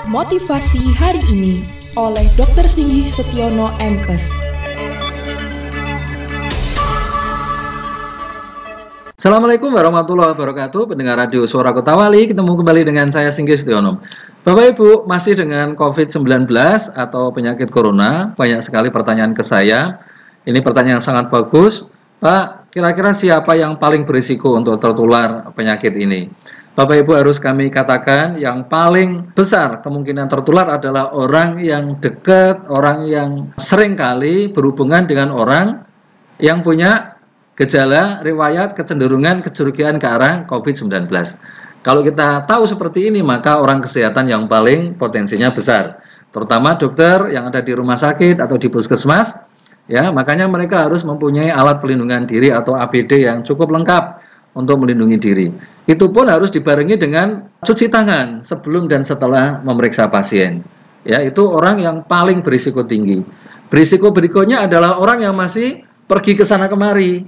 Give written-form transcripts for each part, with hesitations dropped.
Motivasi hari ini oleh Dr. Singgih Setiono MKes. Assalamualaikum warahmatullahi wabarakatuh. Pendengar radio Suara Kota Wali, ketemu kembali dengan saya Singgih Setiono. Bapak Ibu, masih dengan COVID-19 atau penyakit corona, banyak sekali pertanyaan ke saya. Ini pertanyaan yang sangat bagus. Pak, kira-kira siapa yang paling berisiko untuk tertular penyakit ini? Bapak Ibu, harus kami katakan yang paling besar kemungkinan tertular adalah orang yang dekat, orang yang sering kali berhubungan dengan orang yang punya gejala, riwayat, kecenderungan, kecurigaan ke arah COVID-19. Kalau kita tahu seperti ini, maka orang kesehatan yang paling potensinya besar, terutama dokter yang ada di rumah sakit atau di puskesmas, ya, makanya mereka harus mempunyai alat pelindungan diri atau APD yang cukup lengkap untuk melindungi diri. Itu pun harus dibarengi dengan cuci tangan sebelum dan setelah memeriksa pasien. Ya, itu orang yang paling berisiko tinggi. Berisiko berikutnya adalah orang yang masih pergi ke sana kemari.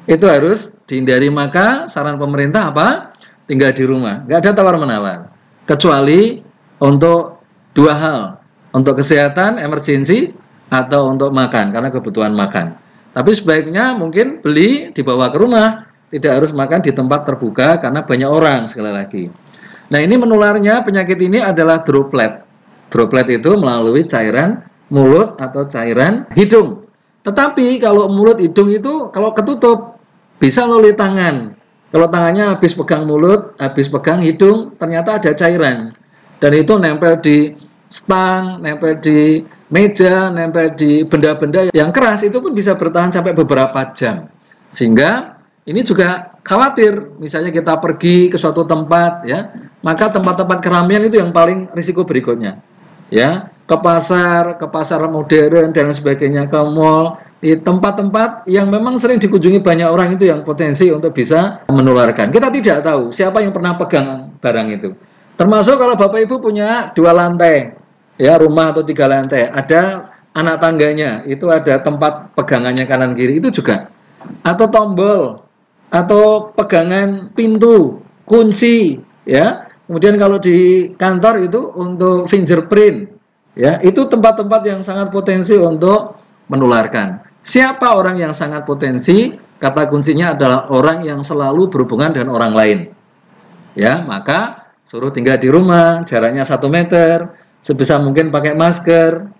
Itu harus dihindari, maka saran pemerintah apa? Tinggal di rumah, nggak ada tawar-menawar. Kecuali untuk dua hal, untuk kesehatan, emergensi, atau untuk makan, karena kebutuhan makan. Tapi sebaiknya mungkin beli, dibawa ke rumah, tidak harus makan di tempat terbuka karena banyak orang, sekali lagi. Nah, ini menularnya penyakit ini adalah droplet. Droplet itu melalui cairan mulut atau cairan hidung. Tetapi kalau mulut hidung itu kalau ketutup bisa melalui tangan. Kalau tangannya habis pegang mulut, habis pegang hidung, ternyata ada cairan. Dan itu nempel di stang, nempel di meja, nempel di benda-benda yang keras, itu pun bisa bertahan sampai beberapa jam. Sehingga ini juga khawatir, misalnya kita pergi ke suatu tempat, ya, maka tempat-tempat keramaian itu yang paling risiko berikutnya, ya, ke pasar modern dan sebagainya, ke mall, di tempat-tempat yang memang sering dikunjungi banyak orang itu yang potensi untuk bisa menularkan. Kita tidak tahu siapa yang pernah pegang barang itu. Termasuk kalau Bapak Ibu punya 2 lantai, ya, rumah atau 3 lantai, ada anak tangganya, itu ada tempat pegangannya kanan kiri, itu juga, atau tombol, atau pegangan pintu, kunci, ya. Kemudian kalau di kantor itu untuk fingerprint, ya, itu tempat-tempat yang sangat potensi untuk menularkan. Siapa orang yang sangat potensi? Kata kuncinya adalah orang yang selalu berhubungan dengan orang lain. Ya, maka suruh tinggal di rumah, jaraknya 1 meter, sebisa mungkin pakai masker,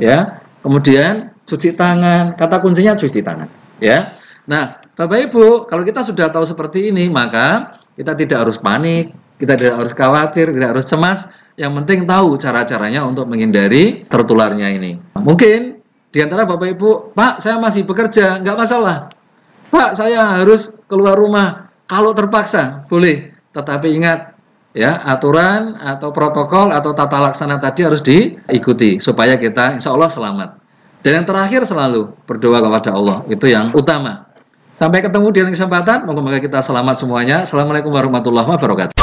ya. Kemudian cuci tangan, kata kuncinya cuci tangan, ya. Nah, Bapak Ibu, kalau kita sudah tahu seperti ini, maka kita tidak harus panik, kita tidak harus khawatir, tidak harus cemas. Yang penting tahu cara-caranya untuk menghindari tertularnya ini. Mungkin di antara Bapak Ibu, Pak, saya masih bekerja, nggak masalah. Pak, saya harus keluar rumah. Kalau terpaksa, boleh. Tetapi ingat, ya, aturan atau protokol atau tata laksana tadi harus diikuti supaya kita insya Allah selamat. Dan yang terakhir selalu berdoa kepada Allah, itu yang utama. Sampai ketemu di lain kesempatan, moga-moga kita selamat semuanya. Assalamualaikum warahmatullahi wabarakatuh.